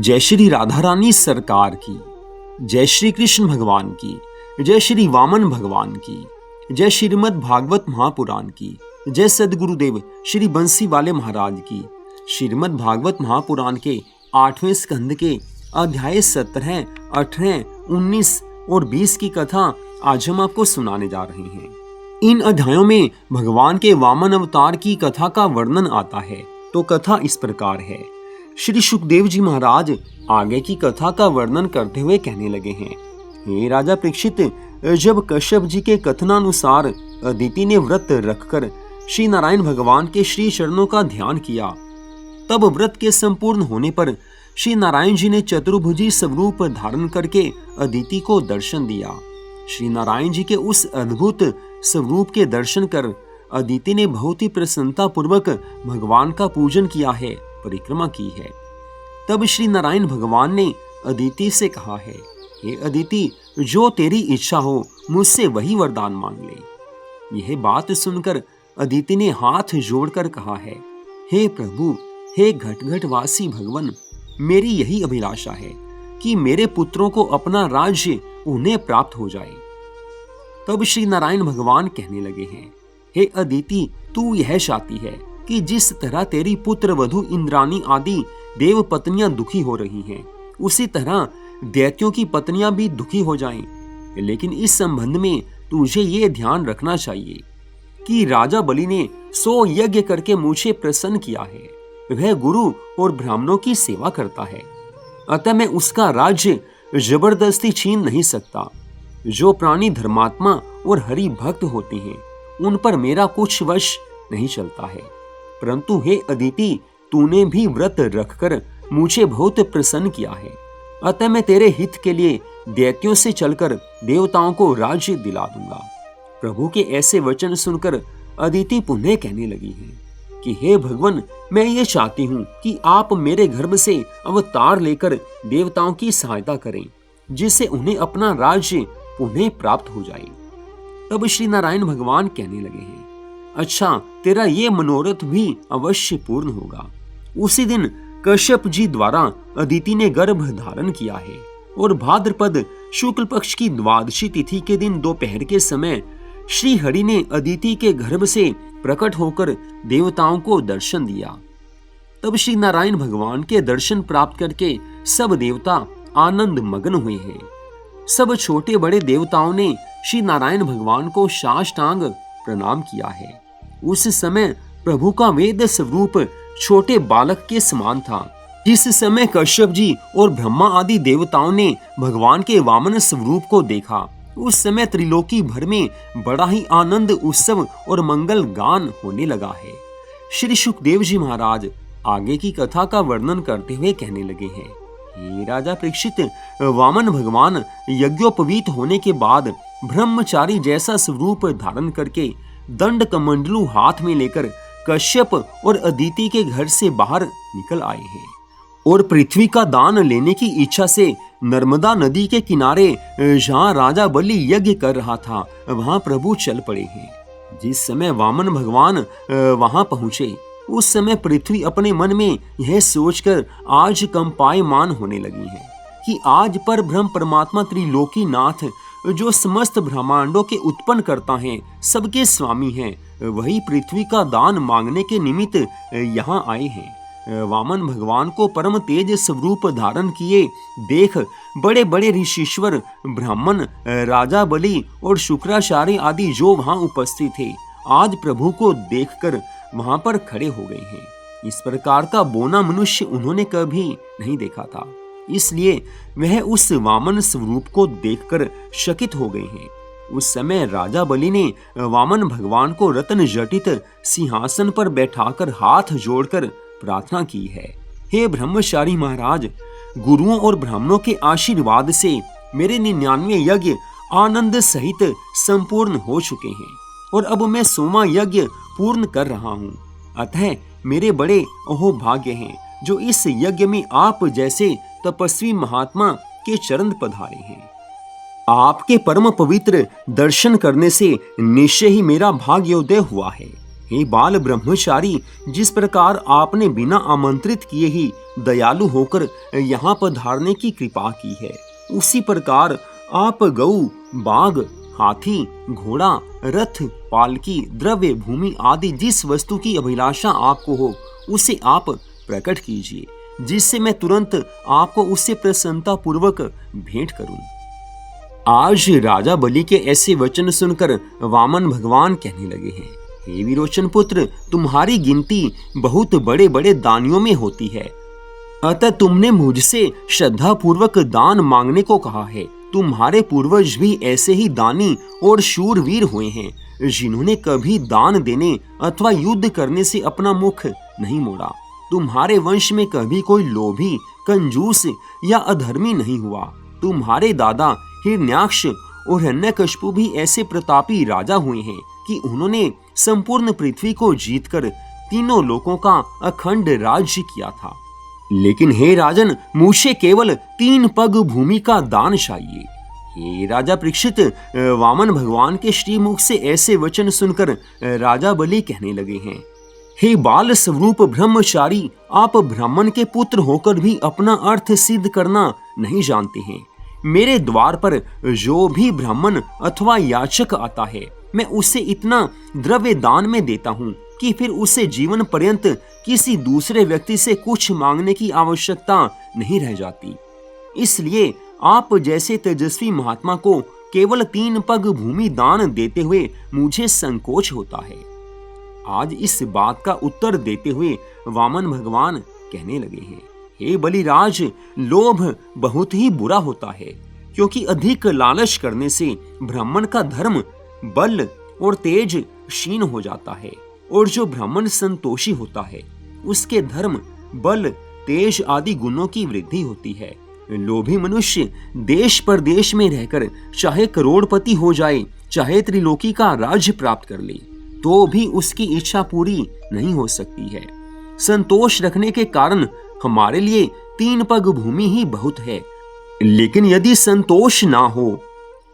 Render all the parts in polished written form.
जय श्री राधा रानी सरकार की, जय श्री कृष्ण भगवान की, जय श्री वामन भगवान की, जय श्रीमद् भागवत महापुराण की, जय सदगुरुदेव श्री बंसी वाले महाराज की। श्रीमद् भागवत महापुराण के 8वें स्कंद के अध्याय 17, 18, 19 और 20 की कथा आज हम आपको सुनाने जा रहे हैं। इन अध्यायों में भगवान के वामन अवतार की कथा का वर्णन आता है। तो कथा इस प्रकार है। श्री सुखदेव जी महाराज आगे की कथा का वर्णन करते हुए कहने लगे हैं। हे राजा परीक्षित, जब कश्यप जी के कथनानुसार अदिति ने व्रत रखकर श्री नारायण भगवान के श्री चरणों का ध्यान किया, तब व्रत के संपूर्ण होने पर श्री नारायण जी ने चतुर्भुजी स्वरूप धारण करके अदिति को दर्शन दिया। श्री नारायण जी के उस अद्भुत स्वरूप के दर्शन कर अदिति ने बहुत ही प्रसन्नता पूर्वक भगवान का पूजन किया है, परिक्रमा की है। तब श्री नारायण भगवान ने अदिति से कहा है, हे अदिति, जो तेरी इच्छा हो मुझसे वही वरदान मांग ले। यह बात सुनकर अदिति ने हाथ जोड़कर कहा है, हे प्रभु, हे घटघटवासी भगवान, मेरी यही अभिलाषा है कि मेरे पुत्रों को अपना राज्य उन्हें प्राप्त हो जाए। तब श्री नारायण भगवान कहने लगे हैं, हे अदिति, तू यह चाहती है कि जिस तरह तेरी पुत्र वधु इंद्राणी आदि देव पत्नियां दुखी हो रही हैं, उसी तरह दैत्यों की पत्नियां भी दुखी हो जाएं। लेकिन इस संबंध में तुझे ये ध्यान रखना चाहिए कि राजा बलि ने 100 यज्ञ करके मुझे प्रसन्न किया है। वह गुरु और ब्राह्मणों की सेवा करता है, अतः मैं उसका राज्य जबरदस्ती छीन नहीं सकता। जो प्राणी धर्मात्मा और हरि भक्त होते हैं, उन पर मेरा कुछ वश नहीं चलता है। परंतु हे अदिति, तूने भी व्रत रखकर मुझे बहुत प्रसन्न किया है, अतः मैं तेरे हित के लिए दैत्यों से चलकर देवताओं को राज्य दिला दूंगा। प्रभु के ऐसे वचन सुनकर अदिति पुनः कहने लगी है कि हे भगवान, मैं ये चाहती हूँ कि आप मेरे गर्भ से अवतार लेकर देवताओं की सहायता करें, जिससे उन्हें अपना राज्य पुनः प्राप्त हो जाए। तब श्री नारायण भगवान कहने लगे हैं, अच्छा, तेरा ये मनोरथ भी अवश्य पूर्ण होगा। उसी दिन कश्यप जी द्वारा अदिति ने गर्भ धारण किया है और भाद्रपद शुक्ल पक्ष की द्वादशी तिथि के दिन दोपहर के समय श्री हरि ने अदिति के गर्भ से प्रकट होकर देवताओं को दर्शन दिया। तब श्री नारायण भगवान के दर्शन प्राप्त करके सब देवता आनंद मग्न हुए हैं। सब छोटे बड़े देवताओं ने श्री नारायण भगवान को साष्टांग प्रणाम किया है। उस समय प्रभु का वेद स्वरूप छोटे बालक के समान था। जिस समय कश्यप जी और ब्रह्मा आदि देवताओं ने भगवान के वामन स्वरूप को देखा, उस समय त्रिलोकी भर में बड़ा ही आनंद उत्सव और मंगल गान होने लगा है। श्री सुखदेव जी महाराज आगे की कथा का वर्णन करते हुए कहने लगे हैं, हे राजा परीक्षित, वामन भगवान यज्ञोपवीत होने के बाद ब्रह्मचारी जैसा स्वरूप धारण करके दंड कमंडलू हाथ में लेकर कश्यप और अदिति के घर से बाहर निकल आए हैं और पृथ्वी का दान लेने की इच्छा से नर्मदा नदी के किनारे जहाँ राजा बलि यज्ञ कर रहा था, वहां प्रभु चल पड़े हैं। जिस समय वामन भगवान वहां पहुंचे, उस समय पृथ्वी अपने मन में यह सोचकर आज कंपायमान होने लगी है कि आज पर ब्रह्म परमात्मा त्रिलोकी नाथ, जो समस्त ब्रह्मांडों के उत्पन्न करता है, सबके स्वामी हैं, वही पृथ्वी का दान मांगने के निमित्त यहाँ आए हैं। वामन भगवान को परम तेज स्वरूप धारण किए देख बड़े बड़े ऋषीश्वर, ब्राह्मण, राजा बलि और शुक्राचार्य आदि जो वहां उपस्थित थे, आज प्रभु को देखकर वहां पर खड़े हो गए हैं। इस प्रकार का बोना मनुष्य उन्होंने कभी नहीं देखा था, इसलिए वह उस वामन स्वरूप को देखकर चकित हो गए हैं। उस समय राजा बलि ने वामन भगवान को रत्न जटित सिंहासन पर बैठाकर हाथ जोड़कर प्रार्थना की है, हे ब्रह्मचारी महाराज, गुरुओं और ब्राह्मणों के आशीर्वाद से मेरे 99 यज्ञ आनंद सहित संपूर्ण हो चुके हैं और अब मैं 100वां यज्ञ पूर्ण कर रहा हूँ। अतः मेरे बड़े अहोभाग्य हैं जो इस यज्ञ में आप जैसे तपस्वी महात्मा के चरण पधारे हैं। आपके परम पवित्र दर्शन करने से निश्चय ही मेरा भाग्योदय हुआ है। हे बाल ब्रह्मचारी, जिस प्रकार आपने बिना आमंत्रित किए ही दयालु होकर यहाँ पधारने की कृपा की है, उसी प्रकार आप गौ, बाघ, हाथी, घोड़ा, रथ, पालकी, द्रव्य, भूमि आदि जिस वस्तु की अभिलाषा आपको हो उसे आप प्रकट कीजिए, जिससे मैं तुरंत आपको उससे प्रसन्नता पूर्वक भेंट करूं। आज राजा बलि के ऐसे वचन सुनकर वामन भगवान कहने लगे हैं, हे विरोचन पुत्र, तुम्हारी गिनती बहुत बड़े बड़े दानियों में होती है, अतः तुमने मुझसे श्रद्धा पूर्वक दान मांगने को कहा है। तुम्हारे पूर्वज भी ऐसे ही दानी और शूरवीर हुए हैं, जिन्होंने कभी दान देने अथवा युद्ध करने से अपना मुख नहीं मोड़ा। तुम्हारे वंश में कभी कोई लोभी, कंजूस या अधर्मी नहीं हुआ। तुम्हारे दादा हिरण्याक्ष और हिरण्यकशिपु भी ऐसे प्रतापी राजा हुए हैं कि उन्होंने संपूर्ण पृथ्वी को जीतकर तीनों लोकों का अखंड राज्य किया था। लेकिन हे राजन, मुझे केवल 3 पग भूमि का दान चाहिए। हे राजा परीक्षित, वामन भगवान के श्रीमुख से ऐसे वचन सुनकर राजा बलि कहने लगे हैं, हे बाल स्वरूप ब्रह्मचारी, आप ब्राह्मण के पुत्र होकर भी अपना अर्थ सिद्ध करना नहीं जानते हैं। मेरे द्वार पर जो भी ब्राह्मण अथवा याचक आता है, मैं उसे इतना द्रव्य दान में देता हूँ कि फिर उसे जीवन पर्यंत किसी दूसरे व्यक्ति से कुछ मांगने की आवश्यकता नहीं रह जाती। इसलिए आप जैसे तेजस्वी महात्मा को केवल 3 पग भूमि दान देते हुए मुझे संकोच होता है। आज इस बात का उत्तर देते हुए वामन भगवान कहने लगे हैं, हे बलिराज, लोभ बहुत ही बुरा होता है, क्योंकि अधिक लालच करने से ब्राह्मण का धर्म, बल और तेज क्षीण हो जाता है, और जो ब्राह्मण संतोषी होता है उसके धर्म, बल, तेज आदि गुणों की वृद्धि होती है। लोभी मनुष्य देश परदेश में रहकर चाहे करोड़पति हो जाए, चाहे त्रिलोकी का राज्य प्राप्त कर ले, तो भी उसकी इच्छा पूरी नहीं हो सकती है। संतोष रखने के कारण हमारे लिए 3 पग भूमि ही बहुत है, लेकिन यदि संतोष ना हो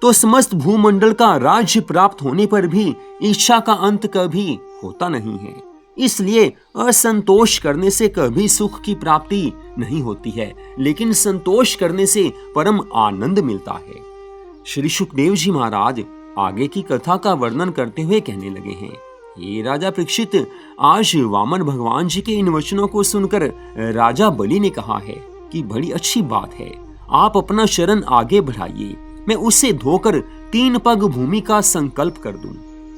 तो समस्त भूमंडल का राज्य प्राप्त होने पर भी इच्छा का अंत कभी होता नहीं है। इसलिए असंतोष करने से कभी सुख की प्राप्ति नहीं होती है, लेकिन संतोष करने से परम आनंद मिलता है। श्री सुखदेव जी महाराज आगे की कथा का वर्णन करते हुए कहने लगे हैं, ये राजा परीक्षित, आज वामन भगवान जी के इन वचनों को सुनकर राजा बलि ने कहा है कि बड़ी अच्छी बात है, आप अपना शरण आगे बढ़ाइए, मैं उसे धोकर 3 पग भूमि का संकल्प कर दूं।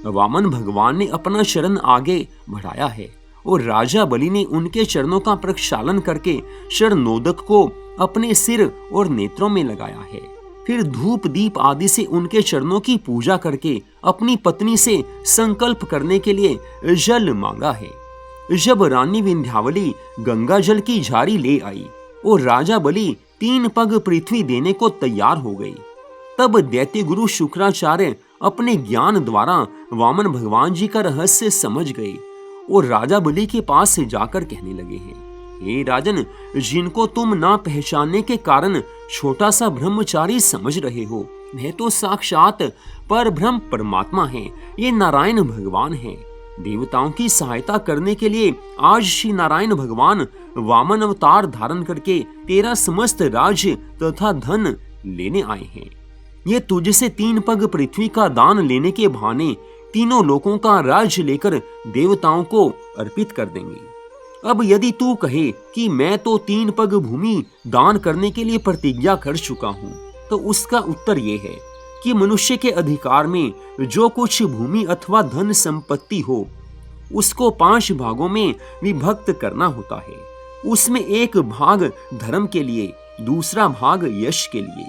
वामन भगवान ने अपना शरण आगे बढ़ाया है और राजा बलि ने उनके चरणों का प्रक्षालन करके शरणोदक को अपने सिर और नेत्रों में लगाया है। फिर धूप दीप आदि से उनके चरणों की पूजा करके अपनी पत्नी से संकल्प करने के लिए जल मांगा है। जब रानी विंध्यावली गंगा जल की झारी ले आई और राजा बलि 3 पग पृथ्वी देने को तैयार हो गई, तब दैत्य गुरु शुक्राचार्य अपने ज्ञान द्वारा वामन भगवान जी का रहस्य समझ गए और राजा बलि के पास से जाकर कहने लगे हैं, हे राजन, जिनको तुम ना पहचानने के कारण छोटा सा ब्रह्मचारी समझ रहे हो, वह तो साक्षात पर ब्रह्म परमात्मा है, ये नारायण भगवान है। देवताओं की सहायता करने के लिए आज श्री नारायण भगवान वामन अवतार धारण करके तेरा समस्त राज्य तथा धन लेने आए हैं। ये तुझसे 3 पग पृथ्वी का दान लेने के बहाने तीनों लोकों का राज्य लेकर देवताओं को अर्पित कर देंगे। अब यदि तू कहे कि मैं तो 3 पग भूमि दान करने के लिए प्रतिज्ञा कर चुका हूँ, तो उसका उत्तर ये है कि मनुष्य के अधिकार में जो कुछ भूमि अथवा धन संपत्ति हो, उसको 5 भागों में विभक्त करना होता है। उसमें 1 भाग धर्म के लिए, दूसरा भाग यश के लिए,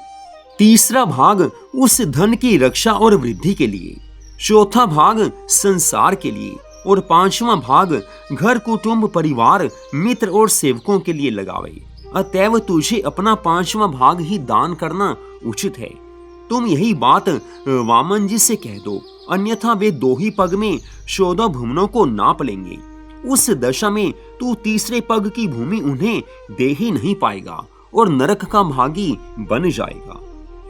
तीसरा भाग उस धन की रक्षा और वृद्धि के लिए, चौथा भाग संसार के लिए और 5वां भाग घर, कुटुंब, परिवार, मित्र और सेवकों के लिए लगावे। अतएव तुझे अपना 5वां भाग ही दान करना उचित है। तुम यही बात वामन जी से कह दो, अन्यथा वे 2 ही पग में 14 भुवनों को नाप लेंगे। उस दशा में तू तीसरे पग की भूमि उन्हें दे ही नहीं पाएगा और नरक का भागी बन जाएगा।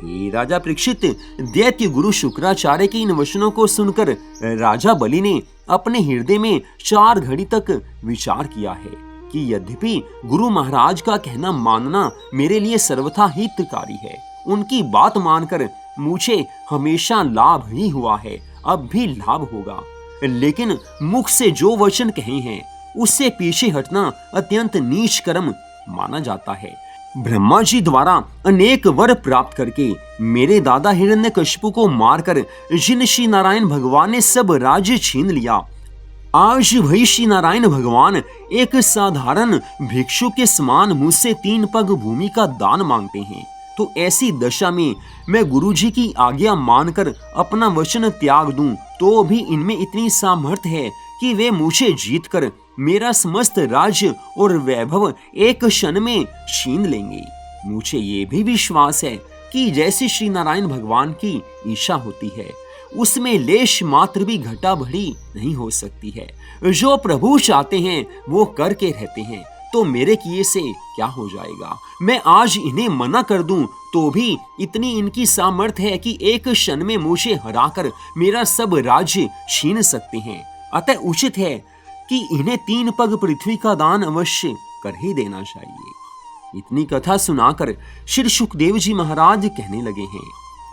हे राजा परीक्षित, दैत्य गुरु शुक्राचार्य के इन वचनों को सुनकर राजा बलि ने अपने हृदय में 4 घड़ी तक विचार किया है कि यद्यपि गुरु महाराज का कहना मानना मेरे लिए सर्वथा हितकारी है, उनकी बात मानकर मुझे हमेशा लाभ ही हुआ है, अब भी लाभ होगा, लेकिन मुख से जो वचन कहे हैं उससे पीछे हटना अत्यंत नीच कर्म माना जाता है। ब्रह्मा जी द्वारा अनेक वर प्राप्त करके मेरे दादा हिरण्यकशिपु को मारकर जिन श्री नारायण भगवान ने सब राज्य छीन लिया, आज वही श्री नारायण भगवान एक साधारण भिक्षु के समान मुझसे 3 पग भूमि का दान मांगते हैं। तो ऐसी दशा में मैं गुरुजी की आज्ञा मानकर अपना वचन त्याग दूं तो भी इनमें इतनी सामर्थ्य है कि वे मुझे जीतकर मेरा समस्त राज्य और वैभव एक क्षण में छीन लेंगे। मुझे ये भी विश्वास है कि जैसे श्री नारायण भगवान की इच्छा होती है उसमें लेश मात्र भी घटा बढ़ी नहीं हो सकती है। जो प्रभु चाहते हैं वो करके रहते हैं, तो मेरे किए से क्या हो जाएगा। मैं आज इन्हें मना कर दूं तो भी इतनी इनकी सामर्थ्य है कि एक क्षण में मुझे हराकर मेरा सब राज्य छीन सकते हैं। अतः उचित है कि इन्हें 3 पग पृथ्वी का दान अवश्य कर ही देना चाहिए। इतनी कथा सुनाकर श्री सुखदेव जी महाराज कहने लगे हैं,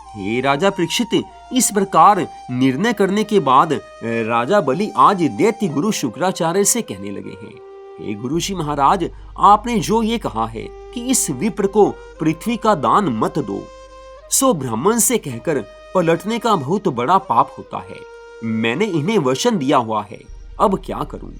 हे राजा परीक्षित, इस प्रकार निर्णय करने के बाद राजा बलि आज दैत्य गुरु शुक्राचार्य से कहने लगे हैं, हे गुरु जी महाराज, आपने जो ये कहा है कि इस विप्र को पृथ्वी का दान मत दो, सो ब्राह्मण से कहकर पलटने का बहुत बड़ा पाप होता है। मैंने इन्हें वचन दिया हुआ है, अब क्या करूं?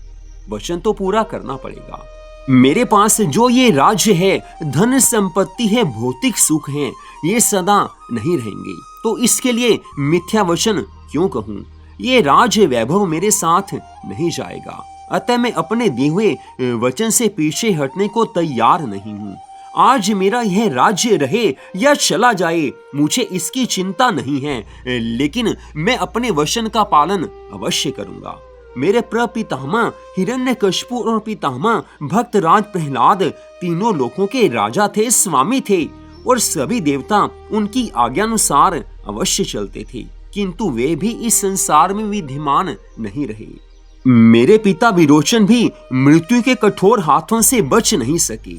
वचन तो पूरा करना पड़ेगा। मेरे पास जो ये राज्य है, धन संपत्ति है, भौतिक सुख है, ये सदा नहीं रहेंगे, तो इसके लिए मिथ्या वचन क्यों कहूं? ये राज्य वैभव मेरे साथ नहीं जाएगा, अतः मैं अपने दिए हुए वचन से पीछे हटने को तैयार नहीं हूं। आज मेरा यह राज्य रहे या चला जाए, मुझे इसकी चिंता नहीं है, लेकिन मैं अपने वचन का पालन अवश्य करूंगा। मेरे प्रपितामह हिरण्यकशिपु और पितामह भक्तराज प्रहलाद तीनों लोकों के राजा थे, स्वामी थे, और सभी देवता उनकी आज्ञानुसार अवश्य चलते थे, किंतु वे भी इस संसार में विद्यमान नहीं रहे। मेरे पिता विरोचन भी मृत्यु के कठोर हाथों से बच नहीं सके।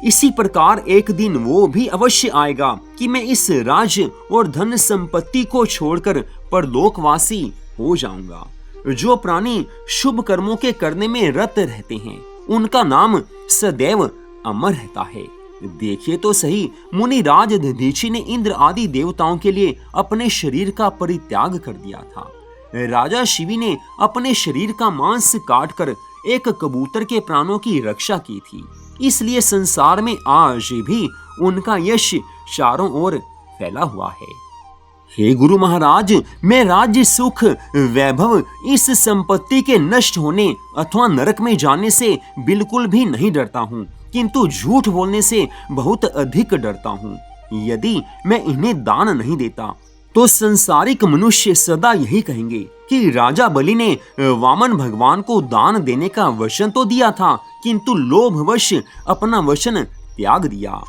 इसी प्रकार एक दिन वो भी अवश्य आएगा कि मैं इस राज्य और धन संपत्ति को छोड़कर परलोकवासी हो जाऊंगा। जो प्राणी शुभ कर्मों के करने में रत रहते हैं, उनका नाम सदैव अमर रहता है। देखिए तो सही, मुनिराज दधीचि ने इंद्र आदि देवताओं के लिए अपने शरीर का परित्याग कर दिया था। राजा शिवी ने अपने शरीर का मांस काटकर एक कबूतर के प्राणों की रक्षा की थी। इसलिए संसार में आज भी उनका यश चारों ओर फैला हुआ है। हे गुरु महाराज, मैं राज्य, सुख, वैभव, इस संपत्ति के नष्ट होने अथवा नरक में जाने से बिल्कुल भी नहीं डरता हूँ, किंतु झूठ बोलने से बहुत अधिक डरता हूँ। यदि मैं इन्हें दान नहीं देता तो संसारिक मनुष्य सदा यही कहेंगे कि राजा बलि ने वामन भगवान को दान देने का वचन तो दिया था, किंतु लोभवश अपना वचन त्याग दिया।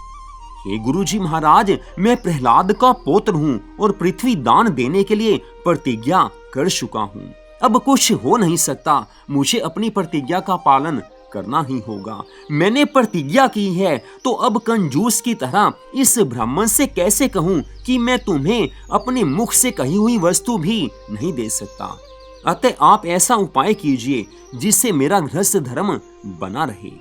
हे गुरुजी महाराज, मैं प्रहलाद का पौत्र हूँ और पृथ्वी दान देने के लिए प्रतिज्ञा कर चुका हूँ। अब कुछ हो नहीं सकता, मुझे अपनी प्रतिज्ञा का पालन करना ही होगा। मैंने प्रतिज्ञा की है, तो अब कंजूस की तरह इस ब्राह्मण से कैसे कहूँ कि मैं तुम्हें अपने मुख से कही हुई वस्तु भी नहीं दे सकता। अतः आप ऐसा उपाय कीजिए जिससे मेरा गृहस्थ धर्म बना रहे।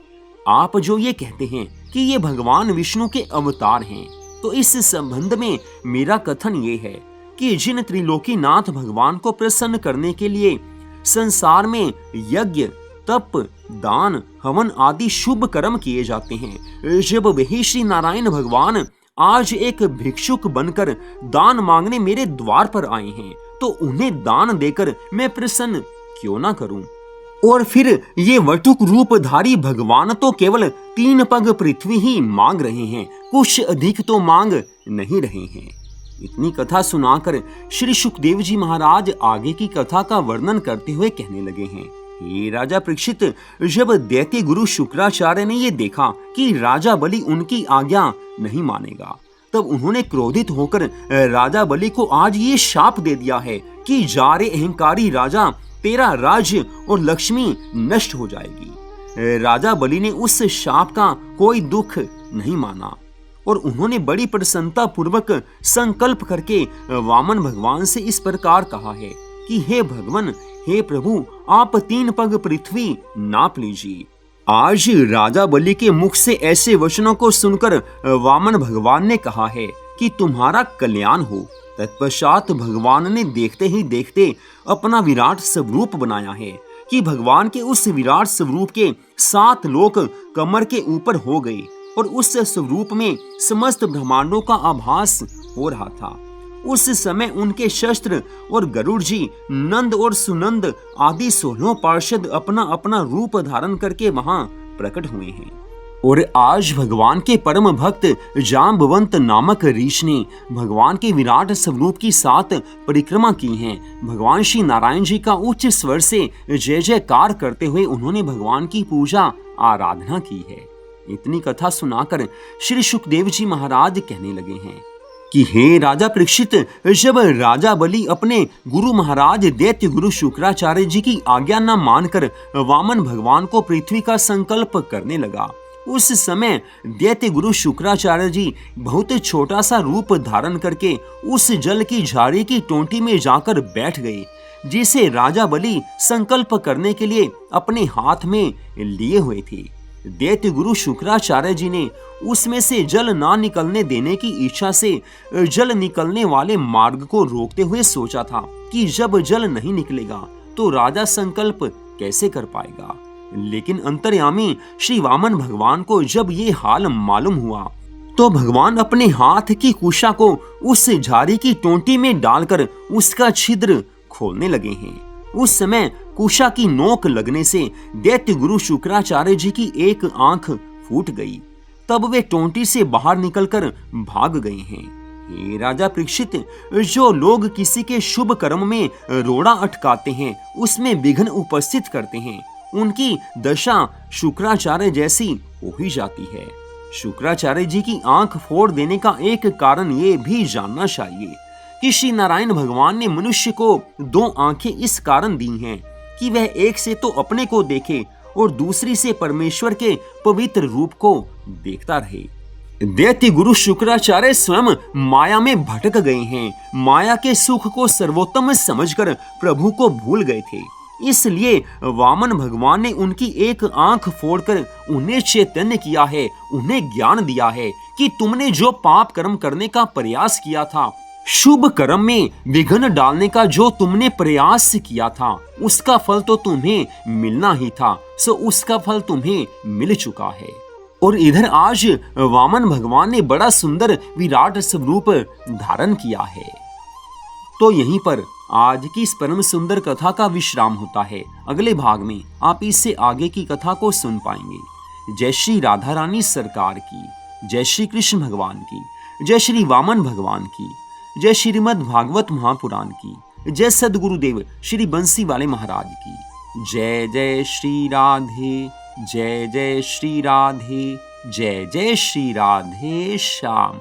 आप जो ये कहते हैं कि ये भगवान विष्णु के अवतार हैं, तो इस संबंध में मेरा कथन ये है कि जिन त्रिलोकीनाथ भगवान को प्रसन्न करने के लिए संसार में यज्ञ, तप, दान, हवन आदि शुभ कर्म किए जाते हैं, जब वही श्री नारायण भगवान आज एक भिक्षुक बनकर दान मांगने मेरे द्वार पर आए हैं, तो उन्हें दान देकर मैं प्रसन्न क्यों ना करूं। और फिर ये वटुक रूपधारी भगवान तो केवल 3 पग पृथ्वी ही मांग रहे हैं, कुछ अधिक तो मांग नहीं रहे हैं। इतनी कथा सुनाकर श्री सुखदेव जी महाराज आगे की कथा का वर्णन करते हुए कहने लगे हैं, हे राजा परीक्षित, जब दैत्य गुरु शुक्राचार्य ने ये देखा कि राजा बलि उनकी आज्ञा नहीं मानेगा, तब उन्होंने क्रोधित होकर राजा बलि को आज ये शाप दे दिया है कि जा रे अहंकारी राजा, तेरा राज्य और लक्ष्मी नष्ट हो जाएगी। राजा बलि ने उस शाप का कोई दुख नहीं माना और उन्होंने बड़ी प्रसन्नता पूर्वक संकल्प करके वामन भगवान से इस प्रकार कहा है कि हे भगवान, हे प्रभु, आप 3 पग पृथ्वी नाप लीजिए। आज राजा बलि के मुख से ऐसे वचनों को सुनकर वामन भगवान ने कहा है कि तुम्हारा कल्याण हो। तत्पश्चात भगवान ने देखते ही देखते अपना विराट स्वरूप बनाया है कि भगवान के उस विराट स्वरूप के 7 लोक कमर के ऊपर हो गए और उस स्वरूप में समस्त ब्रह्मांडों का आभास हो रहा था। उस समय उनके शस्त्र और गरुड़ जी, नंद और सुनंद आदि 16 पार्षद अपना अपना रूप धारण करके वहां प्रकट हुए हैं। और आज भगवान के परम भक्त जाम्बवंत नामक ऋषि ने भगवान के विराट स्वरूप की 7 परिक्रमा की हैं। भगवान श्री नारायण जी का उच्च स्वर से जय जयकार करते हुए उन्होंने भगवान की पूजा आराधना की है। इतनी कथा सुनाकर श्री सुखदेव जी महाराज कहने लगे हैं कि हे राजा परीक्षित, जब राजा बलि अपने गुरु महाराज दैत्य गुरु शुक्राचार्य जी की आज्ञा न मानकर वामन भगवान को पृथ्वी का संकल्प करने लगा, उस समय दैत्य गुरु शुक्राचार्य जी बहुत छोटा सा रूप धारण करके उस जल की झाड़ी की टोंटी में जाकर बैठ गए, जिसे राजा बलि संकल्प करने के लिए अपने हाथ में लिए हुए थे। दैत्य गुरु शुक्राचार्य जी ने उसमें से जल ना निकलने देने की इच्छा से जल निकलने वाले मार्ग को रोकते हुए सोचा था कि जब जल नहीं निकलेगा तो राजा संकल्प कैसे कर पाएगा। लेकिन अंतर्यामी श्री वामन भगवान को जब ये हाल मालूम हुआ तो भगवान अपने हाथ की कुशा को उस झाड़ी की टोंटी में डालकर उसका छिद्र खोलने लगे हैं। उस समय कुशा की नोक लगने से दैत्य गुरु शुक्राचार्य जी की एक आंख फूट गई। तब वे टोंटी से बाहर निकलकर भाग गए हैं। हे राजा परीक्षित, जो लोग किसी के शुभ कर्म में रोड़ा अटकाते हैं, उसमें विघ्न उपस्थित करते हैं, उनकी दशा शुक्राचार्य जैसी हो ही जाती है। शुक्राचार्य जी की आंख फोड़ देने का एक कारण ये भी जानना चाहिए कि श्री नारायण भगवान ने मनुष्य को 2 आंखें इस कारण दी हैं कि वह एक से तो अपने को देखे और दूसरी से परमेश्वर के पवित्र रूप को देखता रहे। दैत्य गुरु शुक्राचार्य स्वयं माया में भटक गए हैं। माया के सुख को सर्वोत्तम समझकर प्रभु को भूल गए थे। इसलिए वामन भगवान ने उनकी एक आंख फोड़कर उन्हें चैतन्य किया है, उन्हें ज्ञान दिया है कि तुमने जो पाप कर्म करने का प्रयास किया था, शुभ कर्म में विघ्न डालने का जो तुमने प्रयास किया था, उसका फल तो तुम्हें मिलना ही था, सो उसका फल तुम्हें मिल चुका है। और इधर आज वामन भगवान ने बड़ा सुंदर विराट स्वरूप धारण किया है। तो यहीं पर आज की इस परम सुंदर कथा का विश्राम होता है। अगले भाग में आप इससे आगे की कथा को सुन पाएंगे। जय श्री राधा रानी सरकार की, जय श्री कृष्ण भगवान की, जय श्री वामन भगवान की, जय श्रीमद् भागवत महापुराण की, जय सद्गुरुदेव श्री बंसी वाले महाराज की। जय जय श्री राधे, जय जय श्री राधे, जय जय श्री राधे श्याम।